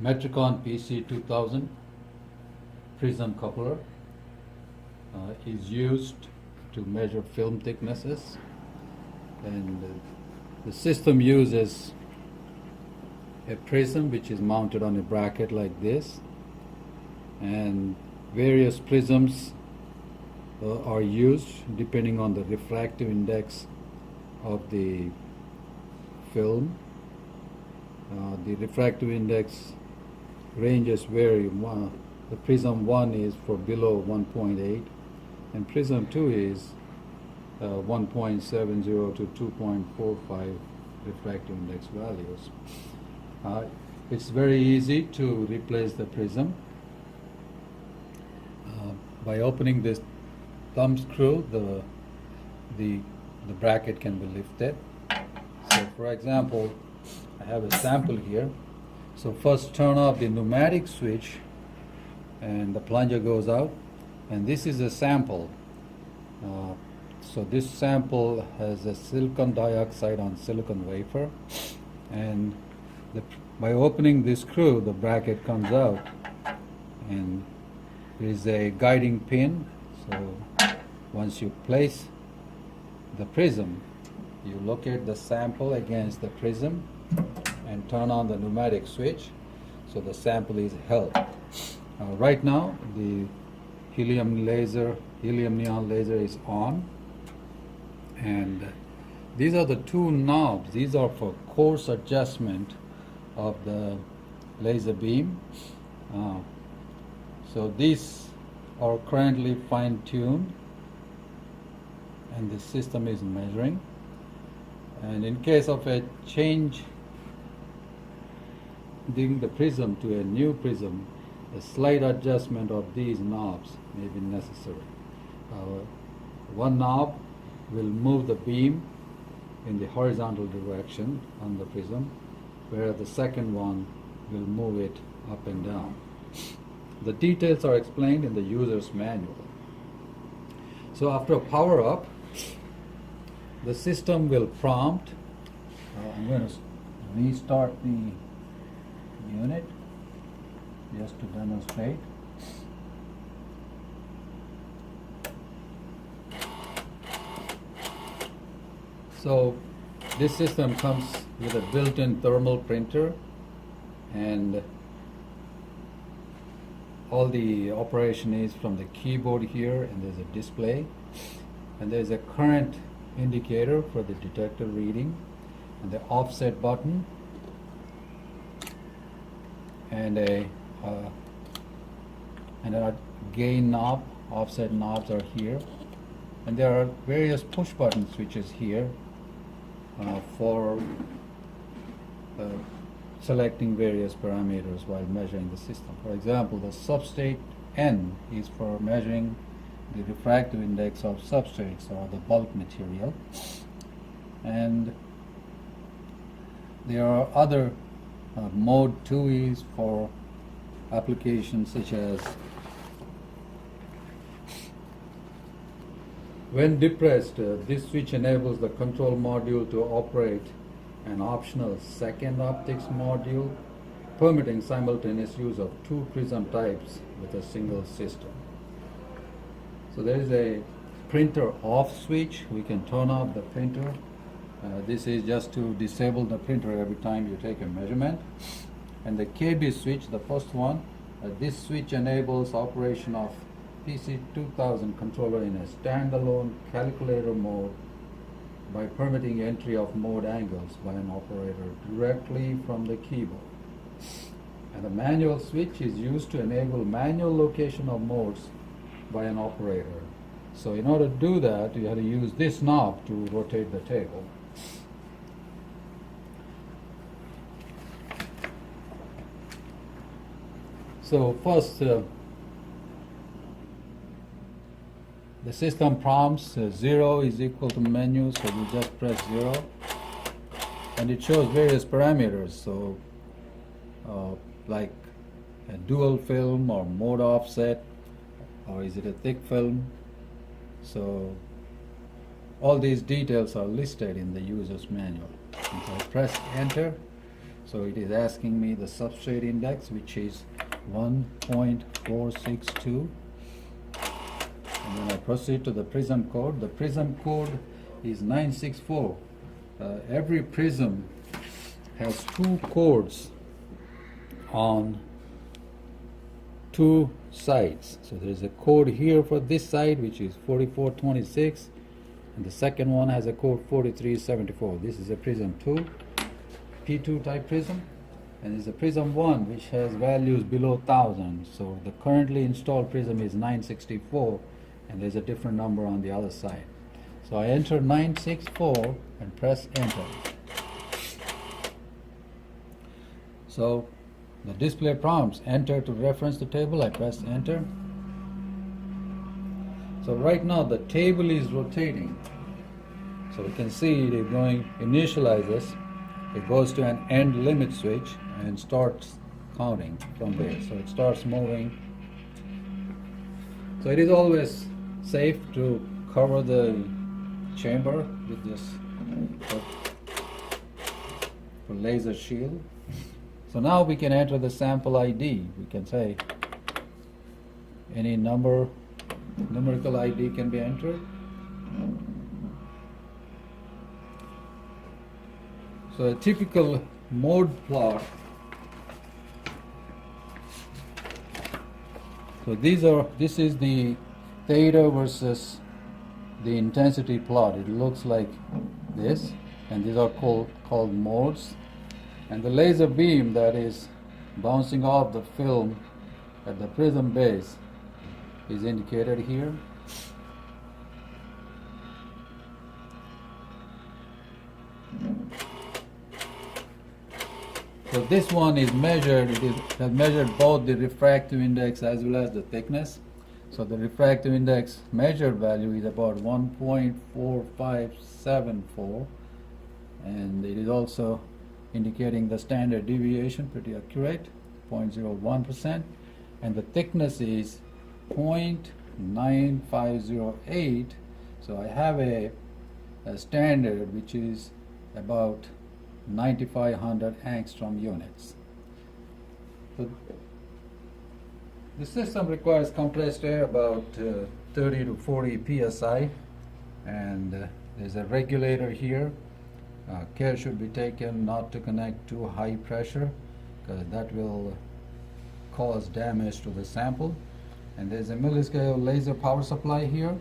Metricon PC 2000 Prism coupler is used to measure film thicknesses, and the system uses a prism which is mounted on a bracket like this, and various prisms are used depending on the refractive index of the film. The refractive index ranges vary. The prism 1 is for below 1.8, and prism 2 is 1.70 to 2.45 refractive index values. It's very easy to replace the prism by opening this thumb screw. The bracket can be lifted. So, for example, I have a sample here. So first turn off the pneumatic switch and the plunger goes out, and this is a sample. So this sample has a silicon dioxide on silicon wafer, and by opening this screw the bracket comes out, and there is a guiding pin. So once you place the prism, you locate the sample against the prism and turn on the pneumatic switch, so the sample is held. Right now the helium neon laser is on, and these are the two knobs. These are for coarse adjustment of the laser beam. So these are currently fine-tuned, and the system is measuring. And in case of a change the prism to a new prism, a slight adjustment of these knobs may be necessary. One knob will move the beam in the horizontal direction on the prism, whereas the second one will move it up and down. The details are explained in the user's manual. So after power up, the system will prompt. I'm going to restart the unit just to demonstrate. So this system comes with a built-in thermal printer, and all the operation is from the keyboard here, and there's a display, and there's a current indicator for the detector reading, and the offset button, and a gain knob. Offset knobs are here, and there are various push button switches here for selecting various parameters while measuring the system. For example, the substrate N is for measuring the refractive index of substrates or the bulk material, and there are other mode 2 is for applications such as when depressed, this switch enables the control module to operate an optional second optics module, permitting simultaneous use of two prism types with a single system. So there is a printer off switch. We can turn off the printer. This is just to disable the printer every time you take a measurement. And the KB switch, the first one, this switch enables operation of PC 2000 controller in a standalone calculator mode by permitting entry of mode angles by an operator directly from the keyboard. And the manual switch is used to enable manual location of modes by an operator. So in order to do that, you have to use this knob to rotate the table. So first, the system prompts 0 is equal to menu, so you just press 0, and it shows various parameters. So like a dual film or mode offset, or is it a thick film? So all these details are listed in the user's manual. If I press enter, So it is asking me the substrate index, which is 1.462. And then I proceed to the Prism code. The Prism code is 964. Every Prism has two codes on two sides. So there is a code here for this side, which is 4426, and the second one has a code 4374. This is a Prism 2, P2 type Prism, and there's a Prism 1 which has values below 1000. So the currently installed Prism is 964, and there's a different number on the other side. So I enter 964 and press enter. So the display prompts enter to reference the table. I press enter. So right now the table is rotating. So we can see it is going, initializes, it goes to an end limit switch and starts counting from there. So it starts moving. So it is always safe to cover the chamber with this laser shield. So now we can enter the sample ID. We can say any numerical ID can be entered. So a typical mode plot. So this is the theta versus the intensity plot. It looks like this, and these are called modes. And the laser beam that is bouncing off the film at the prism base is indicated here. So this one is measured, it has measured both the refractive index as well as the thickness. So the refractive index measured value is about 1.4574, and it is also indicating the standard deviation, pretty accurate, 0.01%, and the thickness is 0.9508. So I have a standard which is about 9500 angstrom units. So the system requires compressed air about 30 to 40 psi, and there's a regulator here. Care should be taken not to connect too high pressure, because that will cause damage to the sample. And there's a milliscale laser power supply here,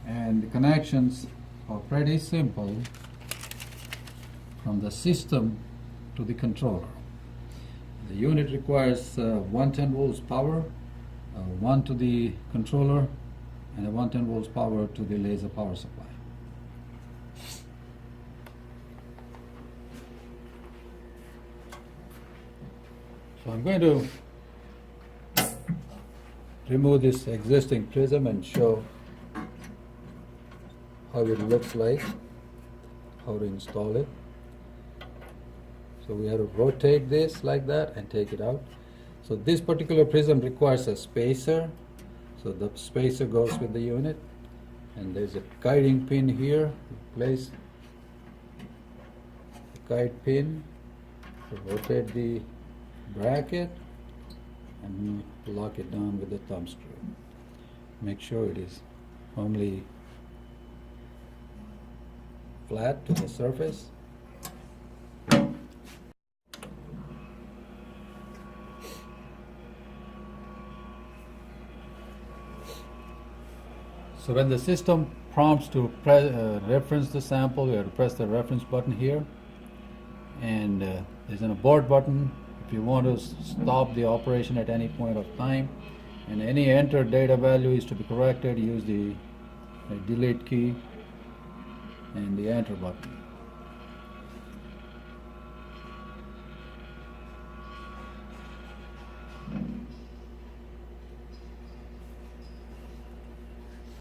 and the connections are pretty simple from the system to the controller. The unit requires 110 volts power, one to the controller, and a 110 volts power to the laser power supply. So I'm going to remove this existing prism and show how it looks like, how to install it. So we have to rotate this like that and take it out. So this particular prism requires a spacer. So the spacer goes with the unit, and there's a guiding pin here. Place the guide pin, so rotate the bracket and lock it down with the thumb screw. Make sure it is firmly flat to the surface. So when the system prompts to reference the sample, you have to press the reference button here, and there's an abort button if you want to stop the operation at any point of time, and any entered data value is to be corrected. Use the delete key and the enter button.